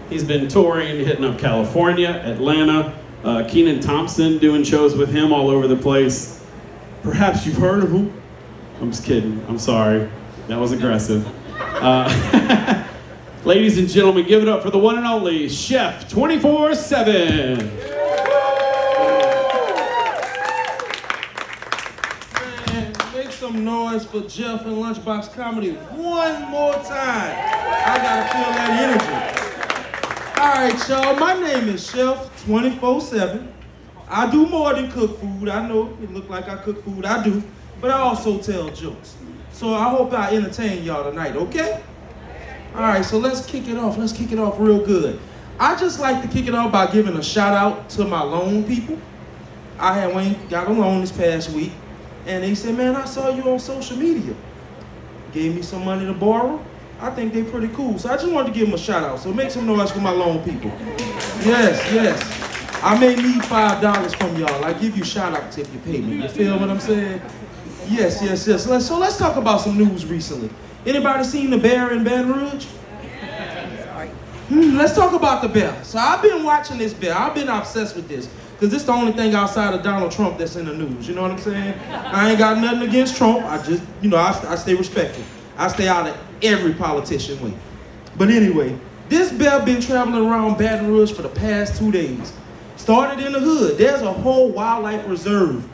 He's been touring, hitting up California, Atlanta, Kenan Thompson doing shows with him all over the place. Perhaps you've heard of him. I'm just kidding. I'm sorry. That was aggressive. Ladies and gentlemen, give it up for the one and only Chef 24/7. Man, make some noise for Jeff and Lunchbox Comedy one more time. I gotta feel that energy. All right, y'all, my name is Chef 24/7. I do more than cook food. I know it look like I cook food, I do, but I also tell jokes. So I hope I entertain y'all tonight, okay? All right, so let's kick it off. Let's kick it off real good. I just like to kick it off by giving a shout out to my loan people. I got a loan this past week, and they said, man, I saw you on social media. Gave me some money to borrow. I think they're pretty cool. So I just wanted to give them a shout out. So make some noise for my loan people. Yes. I may need $5 from y'all. I give you shout outs if you pay me. You feel what I'm saying? Yes. So let's talk about some news recently. Anybody seen the bear in Baton Rouge? Let's talk about the bear. So I've been watching this bear. I've been obsessed with this. Because this is the only thing outside of Donald Trump that's in the news. You know what I'm saying? I ain't got nothing against Trump. I just, I stay respectful. I stay out of every politician way. But anyway, this bear been traveling around Baton Rouge for the past 2 days. Started in the hood. There's a whole wildlife reserve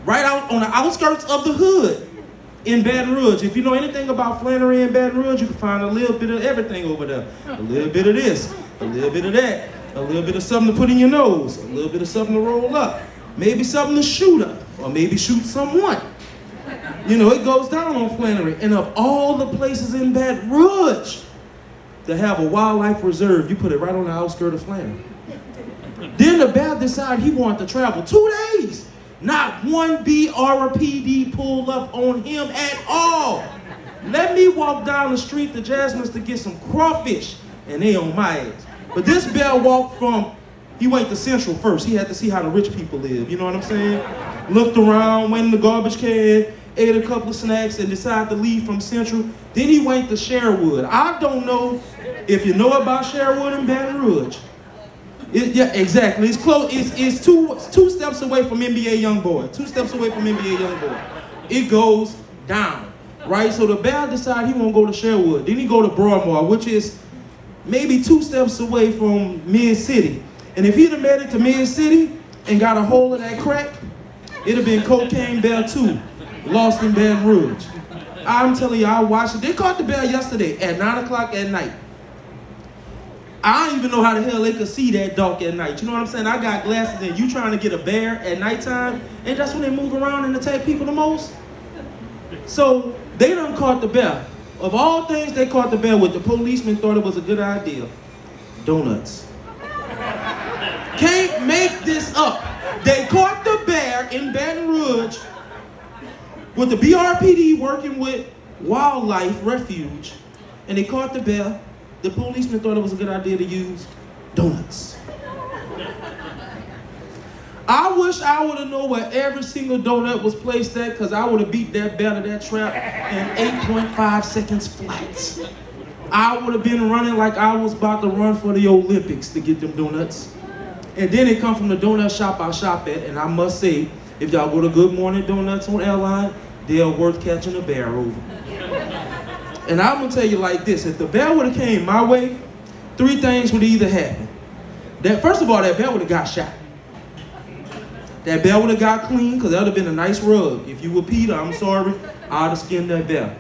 right out on the outskirts of the hood in Baton Rouge. If you know anything about Flannery and Baton Rouge, you can find a little bit of everything over there. A little bit of this, a little bit of that, a little bit of something to put in your nose, a little bit of something to roll up, maybe something to shoot up, or maybe shoot someone. It goes down on Flannery. And of all the places in Baton Rouge to have a wildlife reserve, you put it right on the outskirts of Flannery. Then the bear decided he wanted to travel 2 days. Not one BRPD pulled up on him at all. Let me walk down the street to Jasmine's to get some crawfish, and they on my ass. But this bear he went to Central first. He had to see how the rich people live, you know what I'm saying? Looked around, went in the garbage can, ate a couple of snacks, and decided to leave from Central. Then he went to Sherwood. I don't know if you know about Sherwood and Baton Rouge. Yeah, exactly. It's close. It's two steps away from NBA Youngboy. 2 steps away from NBA Youngboy. It goes down, right? So the bear decided he won't go to Sherwood. Then he go to Broadmoor, which is maybe 2 steps away from Mid-City. And if he'd have made it to Mid-City and got a hold of that crack, it'd have been Cocaine Bear 2, lost in Baton Rouge. I'm telling you, I watched it. They caught the bear yesterday at 9 o'clock at night. I don't even know how the hell they could see that dark at night. You know what I'm saying? I got glasses and you trying to get a bear at nighttime, and that's when they move around and attack people the most. So they done caught the bear. Of all things they caught the bear with, the policeman thought it was a good idea. Donuts. Can't make this up. They caught the bear in Baton Rouge with the BRPD working with Wildlife Refuge, and they caught the bear. The policeman thought it was a good idea to use donuts. I wish I would have known where every single donut was placed at, because I would have beat that bear to that trap in 8.5 seconds flat. I would have been running like I was about to run for the Olympics to get them donuts. And then it come from the donut shop I shop at, and I must say, if y'all go to Good Morning Donuts on Airline, they are worth catching a bear over. And I'm gonna tell you like this, if the bear would have came my way, 3 things would either happen. First of all, that bear would have got shot. That bear would have got clean, because that would have been a nice rug. If you were Peter, I'm sorry, I would have skinned that bear.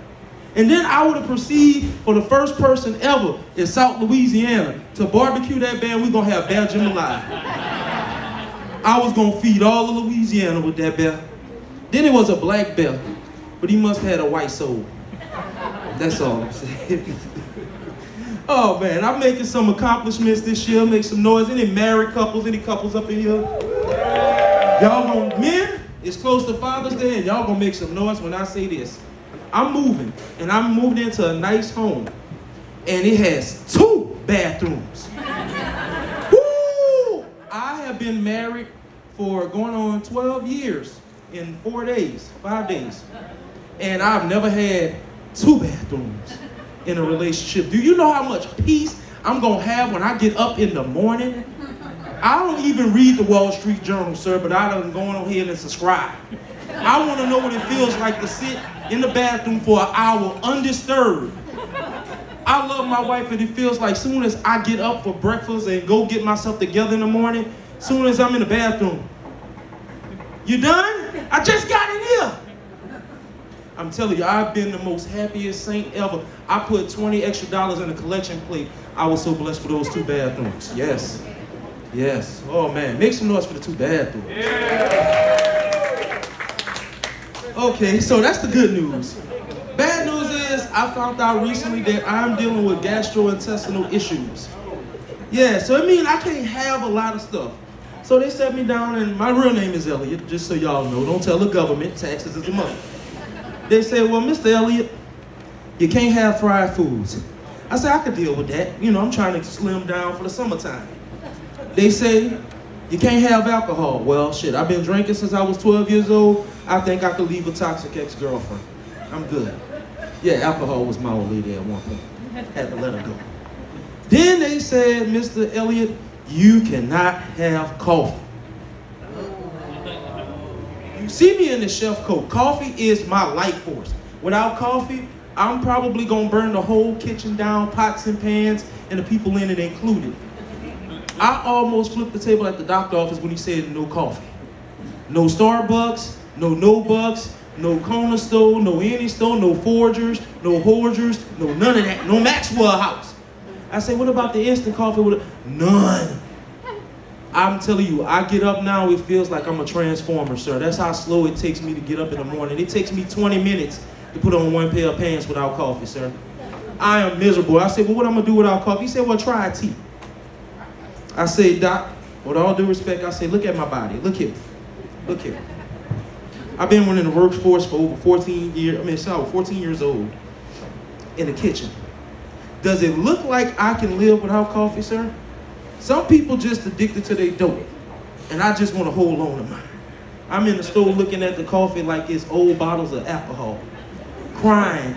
And then I would have proceeded for the first person ever in South Louisiana to barbecue that bear, and we're gonna have Bear Jambalaya. I was gonna feed all of Louisiana with that bear. Then it was a black bear, but he must have had a white soul. That's all I'm saying. Oh man, I'm making some accomplishments this year. Make some noise. Any married couples? Any couples up in here? Y'all men, it's close to Father's Day, and y'all gonna make some noise when I say this. I'm moving, and I'm moving into a nice home, and it has 2 bathrooms. Woo! I have been married for going on 12 years in 5 days, and I've never had 2 bathrooms in a relationship. Do you know how much peace I'm gonna have when I get up in the morning. I don't even read the Wall Street Journal, sir, but I done gone ahead and subscribe. I wanna know what it feels like to sit in the bathroom for an hour undisturbed. I love my wife, and it feels like soon as I get up for breakfast and go get myself together in the morning, soon as I'm in the bathroom. You done? I just got in here. I'm telling you, I've been the most happiest saint ever. I put $20 extra in a collection plate. I was so blessed for those 2 bathrooms. Yes. Yes. Oh man, make some noise for the 2 bathrooms. Yeah. Okay, so that's the good news. Bad news is I found out recently that I'm dealing with gastrointestinal issues. Yeah, so it means I can't have a lot of stuff. So they set me down, and my real name is Elliot, just so y'all know. Don't tell the government, taxes is the money. They said, well, Mr. Elliot, you can't have fried foods. I said, I could deal with that. You know, I'm trying to slim down for the summertime. They say, you can't have alcohol. Well, shit, I've been drinking since I was 12 years old. I think I could leave a toxic ex-girlfriend. I'm good. Yeah, alcohol was my old lady at one point. Had to let her go. Then they said, Mr. Elliot, you cannot have coffee. You see me in the chef coat. Coffee is my life force. Without coffee, I'm probably gonna burn the whole kitchen down, pots and pans, and the people in it included. I almost flipped the table at the doctor's office when he said no coffee. No Starbucks, no Bucks, no Corner Store, no any store, no Forgers, no Horgers, no none of that, no Maxwell House. I said, what about the instant coffee? None. I'm telling you, I get up now, it feels like I'm a transformer, sir. That's how slow it takes me to get up in the morning. It takes me 20 minutes to put on 1 pair of pants without coffee, sir. I am miserable. I said, well, what I'm gonna do without coffee? He said, well, try a tea. I said, Doc, with all due respect, I said, look at my body. Look here. Look here. I've been in the workforce for over 14 years. I was 14 years old in the kitchen. Does it look like I can live without coffee, sir? Some people just addicted to their dope, and I just want to hold on to mine. I'm in the store looking at the coffee like it's old bottles of alcohol, crying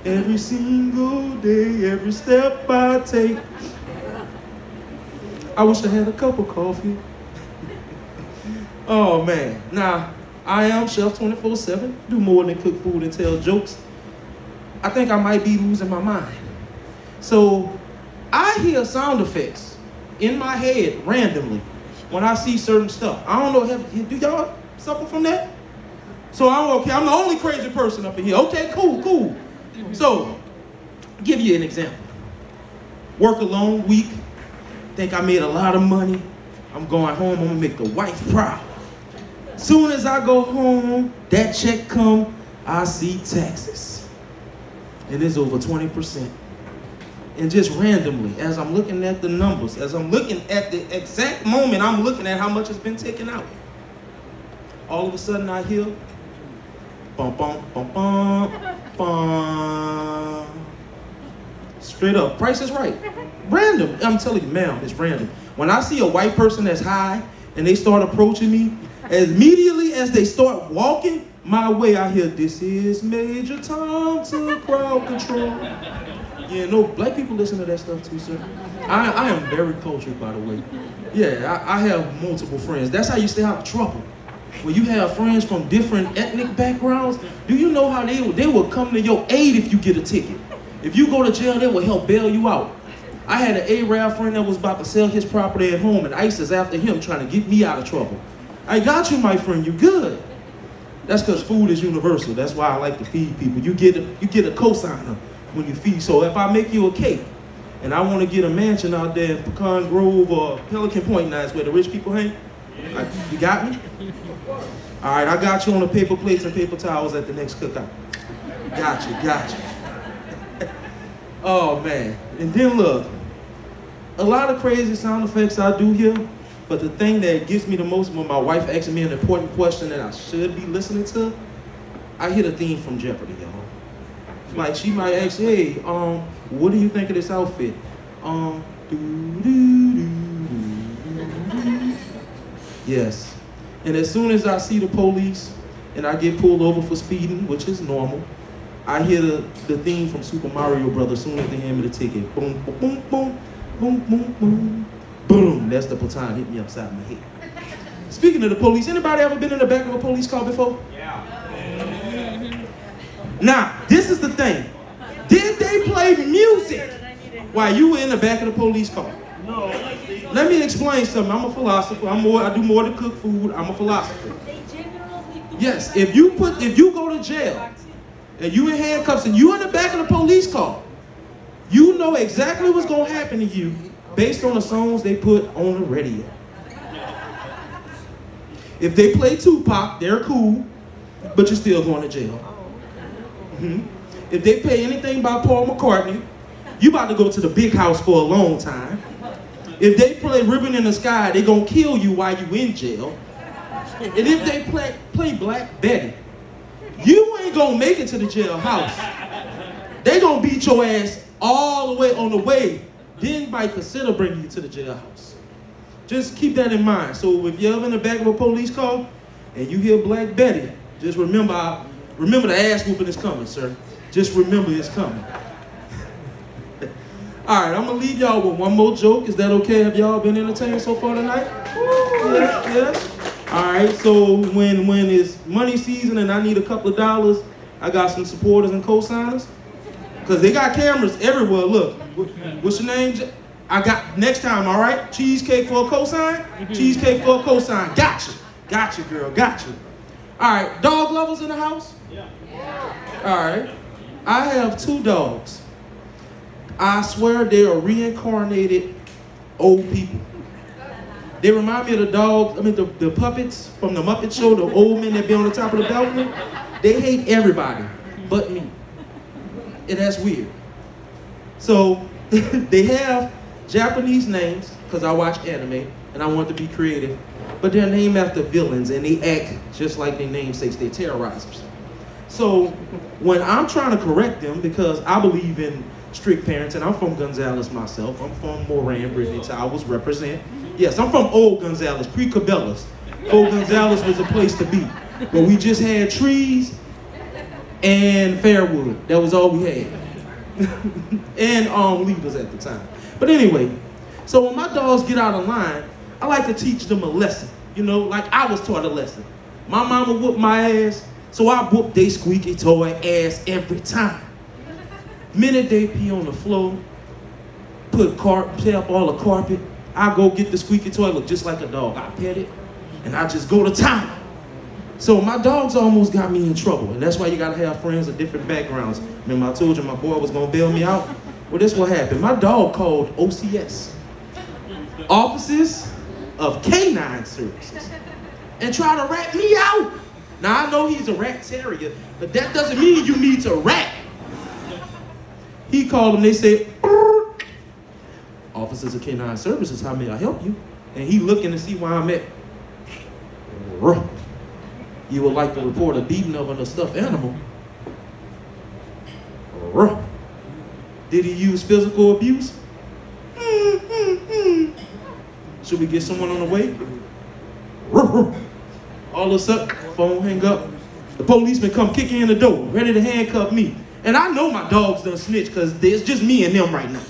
every single day, every step I take. I wish I had a cup of coffee. Oh man, now I am chef 24/7, do more than cook food and tell jokes. I think I might be losing my mind. So I hear sound effects in my head randomly when I see certain stuff. I don't know, do y'all suffer from that? So I'm okay, I'm the only crazy person up in here. Okay, cool. So, give you an example. Work a long week, think I made a lot of money. I'm going home, I'm gonna make the wife proud. Soon as I go home, that check come, I see taxes. And it's over 20%. And just randomly, as I'm looking at the numbers, as I'm looking at the exact moment I'm looking at how much has been taken out, all of a sudden I hear, bum, bum, bum, bum, bum. Straight up, Price is Right. Random, I'm telling you, ma'am, it's random. When I see a white person that's high and they start approaching me, immediately as they start walking my way, I hear, this is Major Tom to crowd control. Yeah, no, black people listen to that stuff too, sir. I am very cultured, by the way. Yeah, I have multiple friends. That's how you stay out of trouble. When you have friends from different ethnic backgrounds, do you know how they will come to your aid if you get a ticket? If you go to jail, they will help bail you out. I had an Arab friend that was about to sell his property at home, and ICE is after him trying to get me out of trouble. I got you, my friend, you good. That's because food is universal. That's why I like to feed people. You get a cosigner when you feed. So if I make you a cake, and I want to get a mansion out there in Pecan Grove or Pelican Point, nice where the rich people hang, you got me? All right, I got you on the paper plates and paper towels at the next cookout. Got you. Oh man, and then look, a lot of crazy sound effects I do here, but the thing that gets me the most when my wife asks me an important question that I should be listening to, I hear the theme from Jeopardy, y'all. Like she might ask, hey, what do you think of this outfit? Yes. And as soon as I see the police and I get pulled over for speeding, which is normal, I hear the theme from Super Mario Brothers as soon as they hand me the ticket. Boom, boom, boom, boom. Boom, boom, boom. Boom. That's the baton hit me upside my head. Speaking of the police, anybody ever been in the back of a police car before? Yeah. Now, this is the thing. Did they play music while you were in the back of the police car? No. Let me explain something. I'm a philosopher. I do more than cook food. I'm a philosopher. Yes, if you go to jail and you in handcuffs and you in the back of the police car, you know exactly what's gonna happen to you based on the songs they put on the radio. If they play Tupac, they're cool, but you're still going to jail. If they play anything by Paul McCartney, you about to go to the big house for a long time. If they play Ribbon in the Sky, they're gonna kill you while you in jail. And if they play Black Betty, you ain't gonna make it to the jailhouse. They gonna beat your ass all the way on the way. Then might consider bringing you to the jailhouse. Just keep that in mind. So if you're ever in the back of a police car and you hear Black Betty, just remember the ass whooping is coming, sir. Just remember it's coming. All right, I'm gonna leave y'all with one more joke. Is that okay? Have y'all been entertained so far tonight? Yes. All right, so when it's money season and I need a couple of dollars, I got some supporters and co-signers. Because they got cameras everywhere. Look, what's your name? I got next time, all right? Cheesecake for a cosign? Cheesecake for a cosign. Gotcha. Gotcha, girl. Gotcha. All right, dog lovers in the house? Yeah. All right. I have 2 dogs. I swear they are reincarnated old people. They remind me of the puppets from the Muppet Show, the old men that be on the top of the balcony. They hate everybody but me. And that's weird. So they have Japanese names, because I watch anime and I want to be creative, but they're named after villains and they act just like their namesakes, they're terrorizers. So when I'm trying to correct them, because I believe in strict parenting, I'm from Gonzales myself, I'm from Moran, Brittany Towers, represent. Yes, I'm from old Gonzales, pre-Cabela's. Old Gonzales was a place to be, but we just had trees and Fairwood. That was all we had. And leaders at the time. But anyway, so when my dogs get out of line, I like to teach them a lesson. You know, like I was taught a lesson. My mama whooped my ass, so I whooped they squeaky toy ass every time. Minute they pee on the floor, tear up all the carpet, I go get the squeaky toy, look just like a dog. I pet it, and I just go to town. So my dogs almost got me in trouble, and that's why you gotta have friends of different backgrounds. Remember I told you my boy was gonna bail me out? Well, this what happened. My dog called OCS, Offices of Canine Services, and try to rat me out. Now I know he's a rat terrier, but that doesn't mean you need to rat. He called them, they said, Officers of Canine Services, how may I help you? And he looking to see where I'm at. You would like to report a beating of a stuffed animal? Did he use physical abuse? Should we get someone on the way? All of a sudden, phone hang up. The policeman come kicking in the door, ready to handcuff me. And I know my dogs done snitch because it's just me and them right now.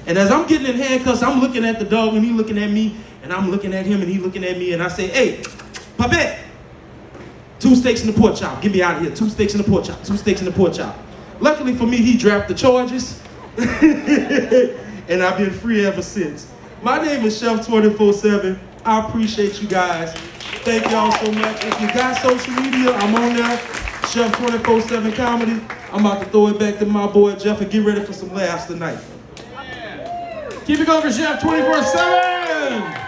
And as I'm getting in handcuffs, I'm looking at the dog and he looking at me, and I'm looking at him and he looking at me, and I say, hey, Papet, 2 steaks in the pork chop. Get me out of here. 2 steaks in the pork chop. 2 steaks in the pork chop. Luckily for me, he dropped the charges, and I've been free ever since. My name is Chef 24/7. I appreciate you guys. Thank y'all so much. If you got social media, I'm on there. Chef 24/7 Comedy. I'm about to throw it back to my boy Jeff and get ready for some laughs tonight. Keep it going for Chef 24/7.